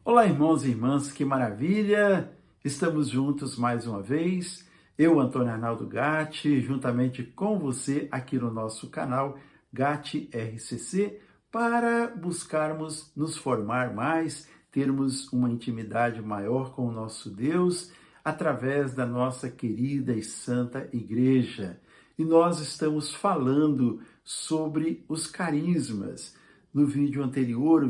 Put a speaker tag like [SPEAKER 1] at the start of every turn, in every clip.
[SPEAKER 1] Olá, irmãos e irmãs, que maravilha! Estamos juntos mais uma vez. Eu, Antônio Arnaldo Gatti, juntamente com você aqui no nosso canal Gatti RCC, para buscarmos nos formar mais, termos uma intimidade maior com o nosso Deus, através da nossa querida e santa Igreja. E nós estamos falando sobre os carismas. No vídeo anterior, o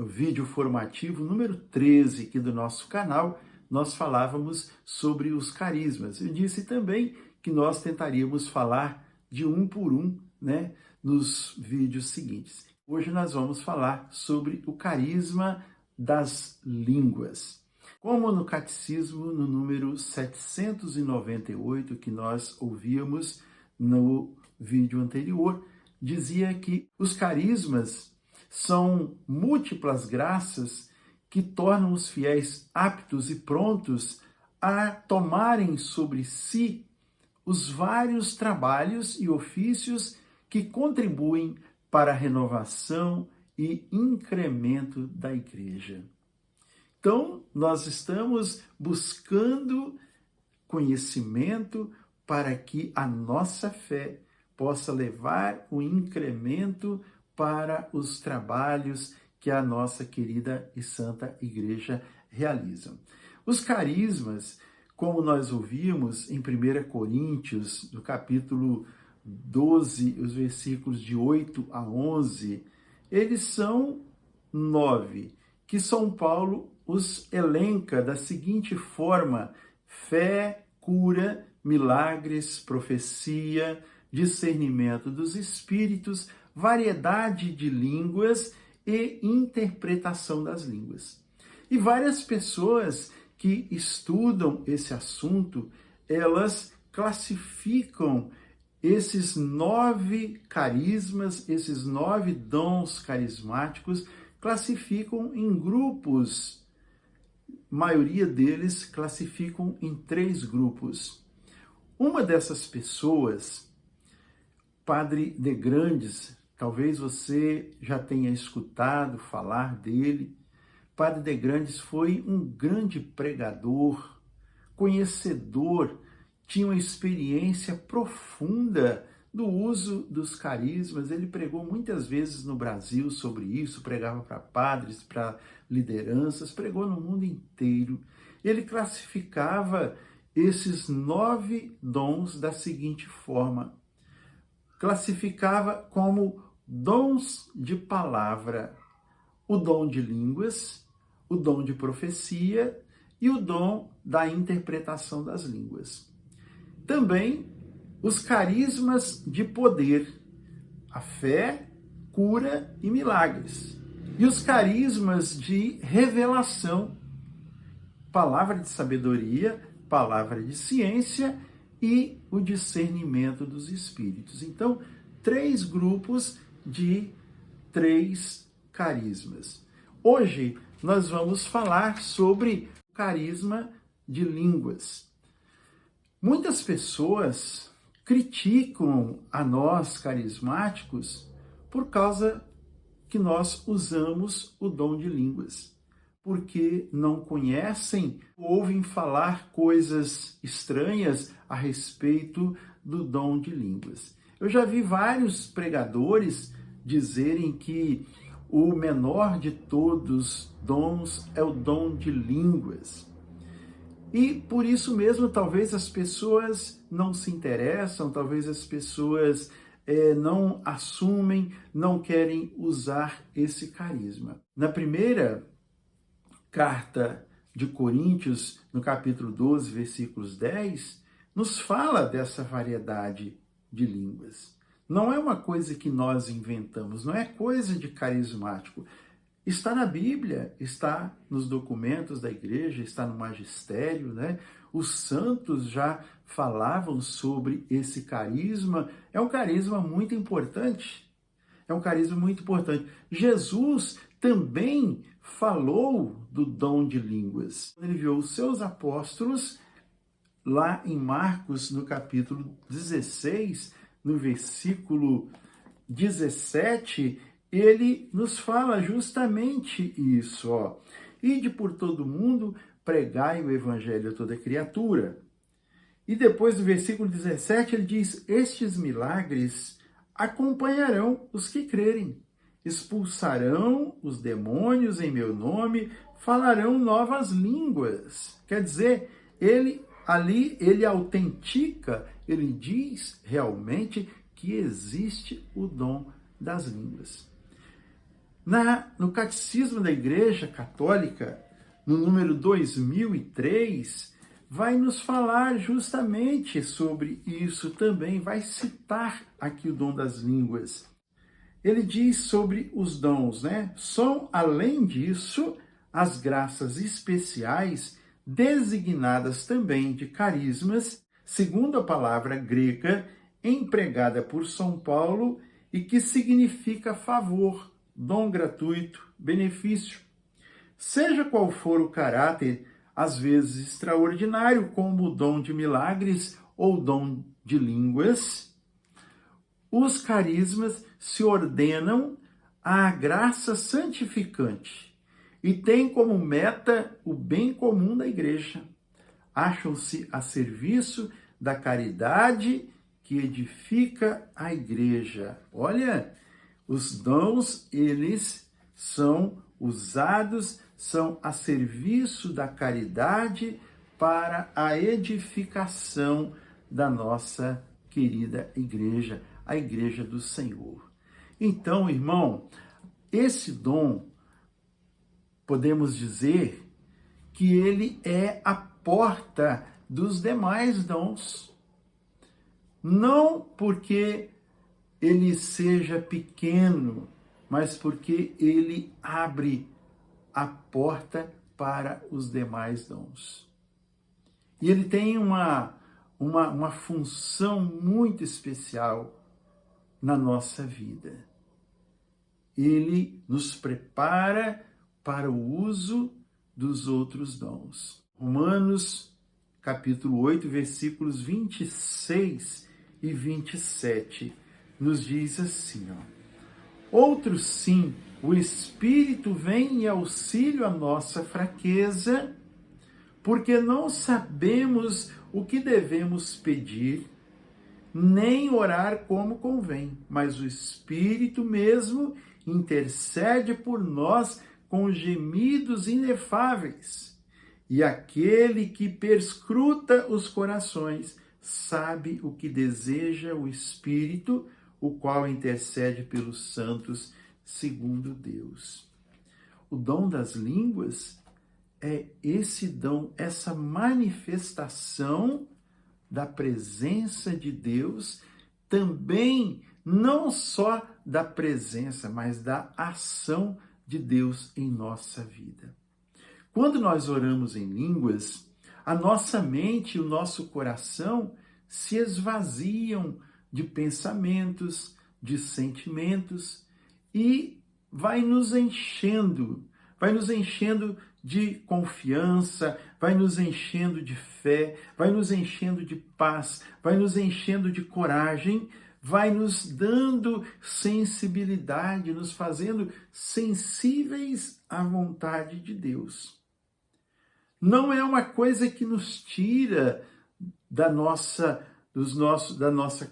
[SPEAKER 1] vídeo formativo número 13 aqui do nosso canal, nós falávamos sobre os carismas. Eu disse também que nós tentaríamos falar de um por um, né, nos vídeos seguintes. Hoje nós vamos falar sobre o carisma das línguas. Como no Catecismo, no número 798, que nós ouvíamos no vídeo anterior, dizia que os carismas são múltiplas graças que tornam os fiéis aptos e prontos a tomarem sobre si os vários trabalhos e ofícios que contribuem para a renovação e incremento da Igreja. Então, nós estamos buscando conhecimento para que a nossa fé possa levar o incremento para os trabalhos que a nossa querida e santa Igreja realiza. Os carismas, como nós ouvimos em 1 Coríntios, no capítulo 12, os versículos de 8 a 11, eles são 9, que São Paulo os elenca da seguinte forma: fé, cura, milagres, profecia, discernimento dos espíritos, variedade de línguas e interpretação das línguas. E várias pessoas que estudam esse assunto, elas classificam esses 9 carismas, esses 9 dons carismáticos, classificam em grupos. A maioria deles classificam em 3 grupos. Uma dessas pessoas, Padre de Grandes, talvez você já tenha escutado falar dele. Padre de Grandes foi um grande pregador, conhecedor, tinha uma experiência profunda do uso dos carismas. Ele pregou muitas vezes no Brasil sobre isso, pregava para padres, para lideranças, pregou no mundo inteiro. Ele classificava esses 9 dons da seguinte forma: classificava como dons de palavra o dom de línguas, o dom de profecia e o dom da interpretação das línguas. Também os carismas de poder, a fé, cura e milagres. E os carismas de revelação, palavra de sabedoria, palavra de ciência e o discernimento dos espíritos. Então, 3 grupos de 3 carismas. Hoje, nós vamos falar sobre o carisma de línguas. Muitas pessoas criticam a nós, carismáticos, por causa que nós usamos o dom de línguas, porque não conhecem, ouvem falar coisas estranhas a respeito do dom de línguas. Eu já vi vários pregadores dizerem que o menor de todos dons é o dom de línguas. E por isso mesmo, talvez as pessoas não se interessam, talvez as pessoas não assumem, não querem usar esse carisma. Na primeira carta de Coríntios, no capítulo 12, versículos 10, nos fala dessa variedade de línguas. Não é uma coisa que nós inventamos, não é coisa de carismático. Está na Bíblia, está nos documentos da igreja, está no magistério, né? Os santos já falavam sobre esse carisma. É um carisma muito importante. É um carisma muito importante. Jesus também falou do dom de línguas. Ele enviou os seus apóstolos lá em Marcos, no capítulo 16, no versículo 17, ele nos fala justamente isso, ó. Ide por todo mundo, pregai o evangelho a toda criatura. E depois do versículo 17 ele diz: estes milagres acompanharão os que crerem. Expulsarão os demônios em meu nome, falarão novas línguas. Quer dizer, ele autentica, ele diz realmente que existe o dom das línguas. No Catecismo da Igreja Católica, no número 2003, vai nos falar justamente sobre isso também, vai citar aqui o dom das línguas. Ele diz sobre os dons, né? São, além disso, as graças especiais designadas também de carismas, segundo a palavra grega empregada por São Paulo e que significa favor, dom gratuito, benefício. Seja qual for o caráter, às vezes extraordinário, como o dom de milagres ou dom de línguas, os carismas se ordenam à graça santificante e têm como meta o bem comum da igreja. Acham-se a serviço da caridade que edifica a igreja. Olha, os dons, eles são usados, são a serviço da caridade para a edificação da nossa querida igreja, a igreja do Senhor. Então, irmão, esse dom, podemos dizer que ele é a porta dos demais dons. Não porque ele seja pequeno, mas porque ele abre a porta para os demais dons. E ele tem uma função muito especial na nossa vida. Ele nos prepara para o uso dos outros dons. Romanos, capítulo 8, versículos 26 e 27, nos diz assim, ó: outros sim, o Espírito vem em auxílio à nossa fraqueza, porque não sabemos o que devemos pedir, nem orar como convém, mas o Espírito mesmo intercede por nós com gemidos inefáveis. E aquele que perscruta os corações sabe o que deseja o Espírito, o qual intercede pelos santos segundo Deus. O dom das línguas é esse dom, essa manifestação da presença de Deus, também não só da presença, mas da ação de Deus em nossa vida. Quando nós oramos em línguas, a nossa mente e o nosso coração se esvaziam de pensamentos, de sentimentos e vai nos enchendo de confiança, vai nos enchendo de fé, vai nos enchendo de paz, vai nos enchendo de coragem, vai nos dando sensibilidade, nos fazendo sensíveis à vontade de Deus. Não é uma coisa que nos tira da nossa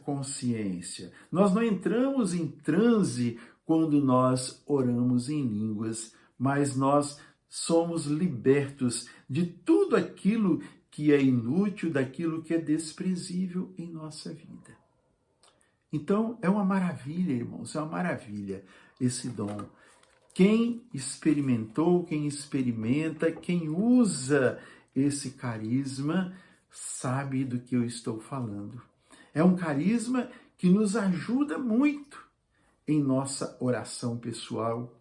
[SPEAKER 1] consciência. Nós não entramos em transe quando nós oramos em línguas, mas nós somos libertos de tudo aquilo que é inútil, daquilo que é desprezível em nossa vida. Então, é uma maravilha, irmãos, é uma maravilha esse dom. Quem experimentou, quem experimenta, quem usa esse carisma, sabe do que eu estou falando. É um carisma que nos ajuda muito em nossa oração pessoal.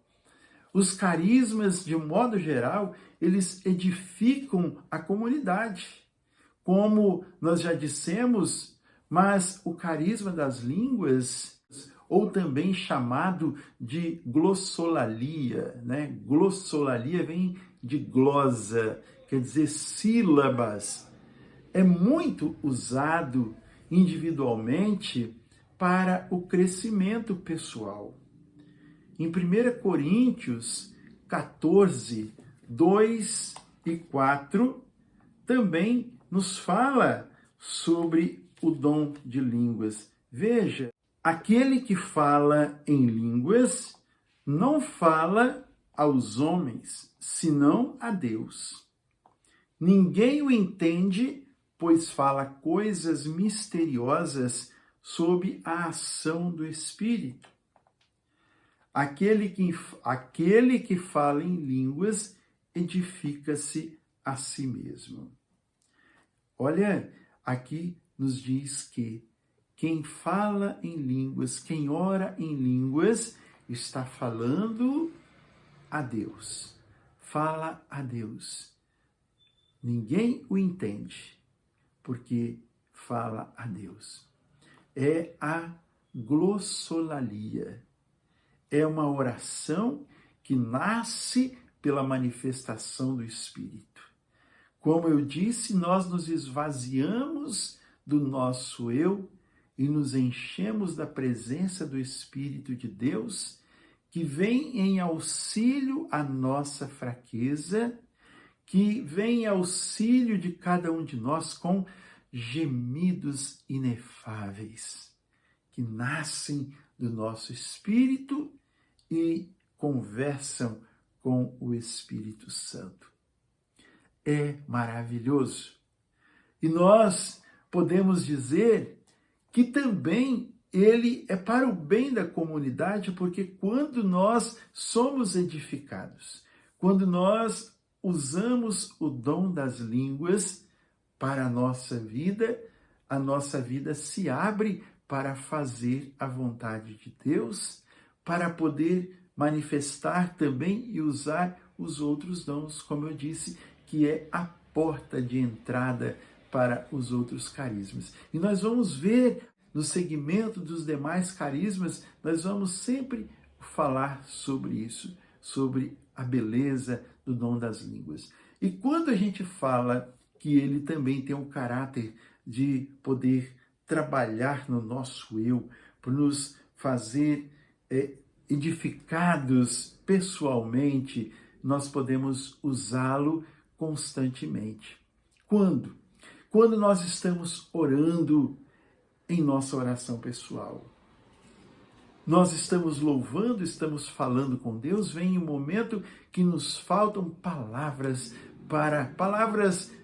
[SPEAKER 1] Os carismas, de um modo geral, eles edificam a comunidade. Como nós já dissemos, mas o carisma das línguas, ou também chamado de glossolalia, né? Glossolalia vem de glosa, quer dizer sílabas. É muito usado individualmente para o crescimento pessoal. em 1 Coríntios 14, 2 e 4, também nos fala sobre o dom de línguas. Veja, aquele que fala em línguas não fala aos homens, senão a Deus. Ninguém o entende, pois fala coisas misteriosas sob a ação do Espírito. Aquele que fala em línguas edifica-se a si mesmo. Olha, aqui nos diz que quem fala em línguas, quem ora em línguas, está falando a Deus. Fala a Deus. Ninguém o entende, porque fala a Deus. É a glossolalia. É uma oração que nasce pela manifestação do Espírito. Como eu disse, nós nos esvaziamos do nosso eu e nos enchemos da presença do Espírito de Deus, que vem em auxílio à nossa fraqueza, que vem em auxílio de cada um de nós com gemidos inefáveis, que nascem do nosso espírito e conversam com o Espírito Santo. É maravilhoso. E nós podemos dizer que também ele é para o bem da comunidade, porque quando nós somos edificados, quando nós usamos o dom das línguas para a nossa vida se abre para fazer a vontade de Deus, para poder manifestar também e usar os outros dons, como eu disse, que é a porta de entrada para os outros carismas. E nós vamos ver no segmento dos demais carismas, nós vamos sempre falar sobre isso, sobre a beleza do dom das línguas. E quando a gente fala que ele também tem um caráter de poder trabalhar no nosso eu, por nos fazer edificados pessoalmente, nós podemos usá-lo constantemente. Quando? Quando nós estamos orando em nossa oração pessoal. Nós estamos louvando, estamos falando com Deus, vem um momento que nos faltam palavras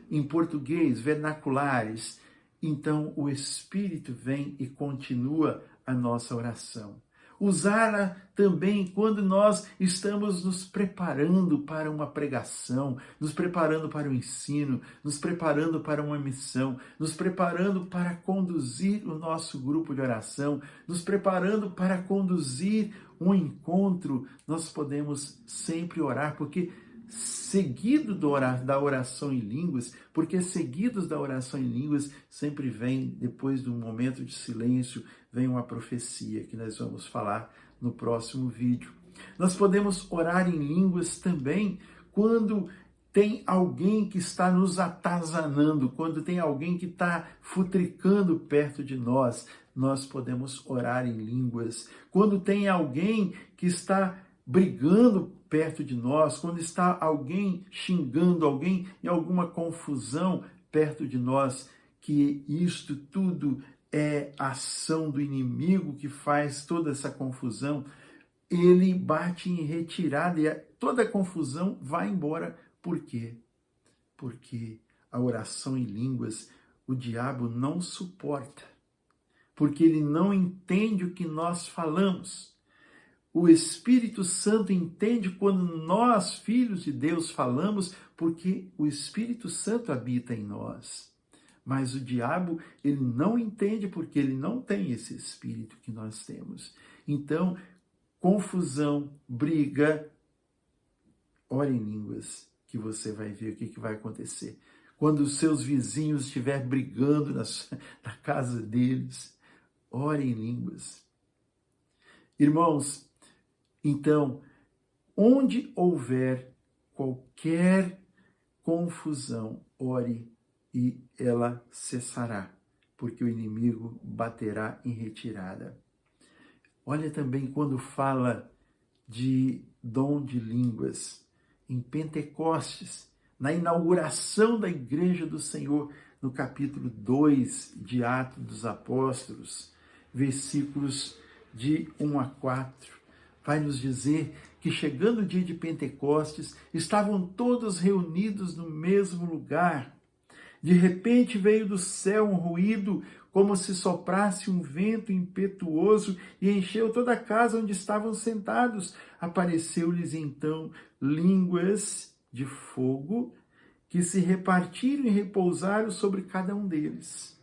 [SPEAKER 1] em português, vernaculares. Então o Espírito vem e continua a nossa oração. Usá-la também quando nós estamos nos preparando para uma pregação, nos preparando para o ensino, nos preparando para uma missão, nos preparando para conduzir o nosso grupo de oração, nos preparando para conduzir um encontro. Nós podemos sempre orar, porque seguidos da oração em línguas, sempre vem, depois de um momento de silêncio, vem uma profecia que nós vamos falar no próximo vídeo. Nós podemos orar em línguas também quando tem alguém que está nos atazanando, quando tem alguém que está futricando perto de nós, nós podemos orar em línguas. Quando tem alguém que está brigando perto de nós, quando está alguém xingando alguém em alguma confusão perto de nós, que isto tudo é ação do inimigo que faz toda essa confusão, ele bate em retirada e toda a confusão vai embora. Por quê? Porque a oração em línguas o diabo não suporta, porque ele não entende o que nós falamos. O Espírito Santo entende quando nós, filhos de Deus, falamos, porque o Espírito Santo habita em nós. Mas o diabo, ele não entende porque ele não tem esse Espírito que nós temos. Então, confusão, briga, ore em línguas, que você vai ver o que vai acontecer. Quando os seus vizinhos estiverem brigando na casa deles, ore em línguas. Irmãos, então, onde houver qualquer confusão, ore e ela cessará, porque o inimigo baterá em retirada. Olha também quando fala de dom de línguas em Pentecostes, na inauguração da Igreja do Senhor, no capítulo 2 de Atos dos Apóstolos, versículos de 1 a 4. Vai nos dizer que chegando o dia de Pentecostes, estavam todos reunidos no mesmo lugar. De repente veio do céu um ruído, como se soprasse um vento impetuoso e encheu toda a casa onde estavam sentados. Apareceu-lhes então línguas de fogo que se repartiram e repousaram sobre cada um deles.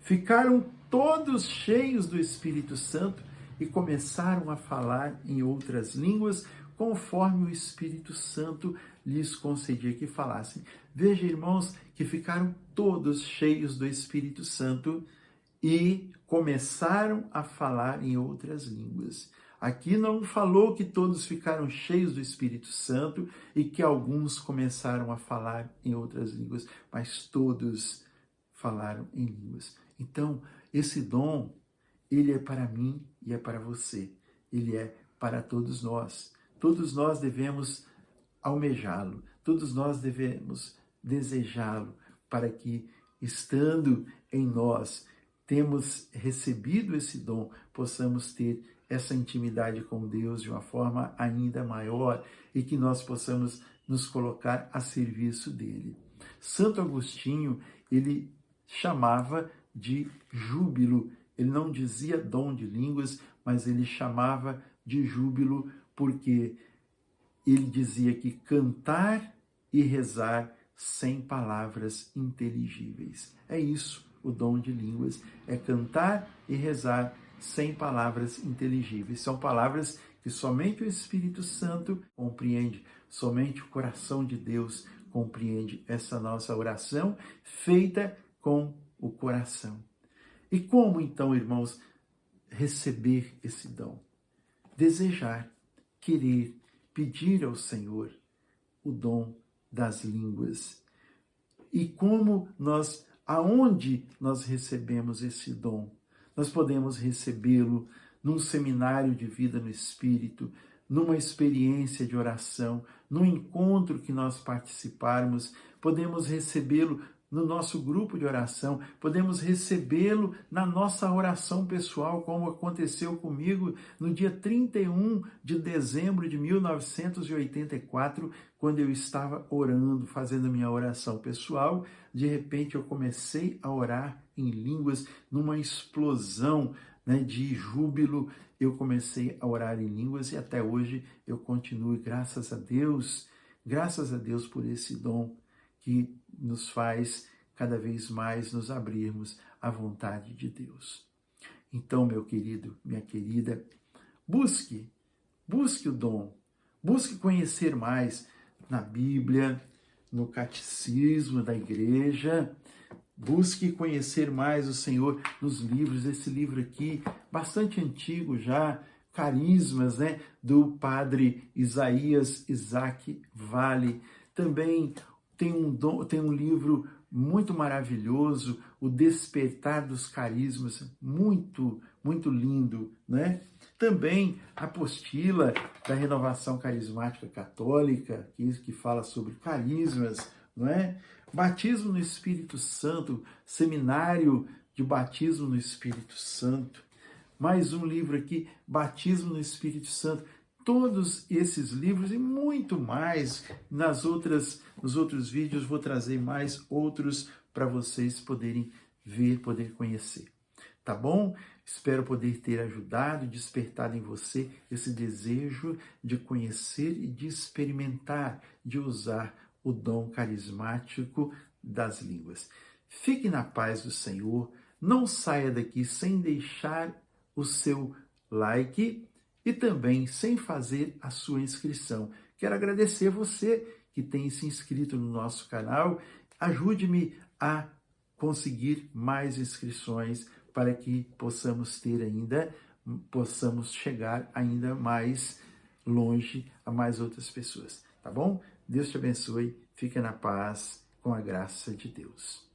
[SPEAKER 1] Ficaram todos cheios do Espírito Santo e começaram a falar em outras línguas, conforme o Espírito Santo lhes concedia que falassem. Veja, irmãos, que ficaram todos cheios do Espírito Santo e começaram a falar em outras línguas. Aqui não falou que todos ficaram cheios do Espírito Santo e que alguns começaram a falar em outras línguas, mas todos falaram em línguas. Então, esse dom, ele é para mim e é para você. Ele é para todos nós. Todos nós devemos almejá-lo. Todos nós devemos desejá-lo para que, estando em nós, temos recebido esse dom, possamos ter essa intimidade com Deus de uma forma ainda maior e que nós possamos nos colocar a serviço dele. Santo Agostinho, ele chamava de júbilo. Ele não dizia dom de línguas, mas ele chamava de júbilo porque ele dizia que cantar e rezar sem palavras inteligíveis. É isso, o dom de línguas, é cantar e rezar sem palavras inteligíveis. São palavras que somente o Espírito Santo compreende, somente o coração de Deus compreende essa nossa oração feita com o coração. E como então, irmãos, receber esse dom? Desejar, querer, pedir ao Senhor o dom das línguas. E como aonde nós recebemos esse dom? Nós podemos recebê-lo num seminário de vida no Espírito, numa experiência de oração, num encontro que nós participarmos, podemos recebê-lo no nosso grupo de oração, podemos recebê-lo na nossa oração pessoal, como aconteceu comigo no dia 31 de dezembro de 1984, quando eu estava orando, fazendo a minha oração pessoal. De repente eu comecei a orar em línguas, numa explosão, de júbilo, eu comecei a orar em línguas e até hoje eu continuo, graças a Deus por esse dom que nos faz cada vez mais nos abrirmos à vontade de Deus. Então, meu querido, minha querida, busque o dom, busque conhecer mais na Bíblia, no catecismo da igreja, busque conhecer mais o Senhor nos livros. Esse livro aqui, bastante antigo já, Carismas, do padre Isaías Isaac Vale. Também tem um livro muito maravilhoso, O Despertar dos Carismas, muito, muito lindo, Também a apostila da Renovação Carismática Católica, que fala sobre carismas, Batismo no Espírito Santo, Seminário de Batismo no Espírito Santo. Mais um livro aqui, Batismo no Espírito Santo. Todos esses livros e muito mais. Nos outros vídeos vou trazer mais outros para vocês poderem ver, poder conhecer. Tá bom? Espero poder ter ajudado, despertado em você esse desejo de conhecer e de experimentar, de usar o dom carismático das línguas. Fique na paz do Senhor, não saia daqui sem deixar o seu like e também sem fazer a sua inscrição. Quero agradecer você que tem se inscrito no nosso canal. Ajude-me a conseguir mais inscrições para que possamos chegar ainda mais longe a mais outras pessoas. Tá bom? Deus te abençoe, fica na paz, com a graça de Deus.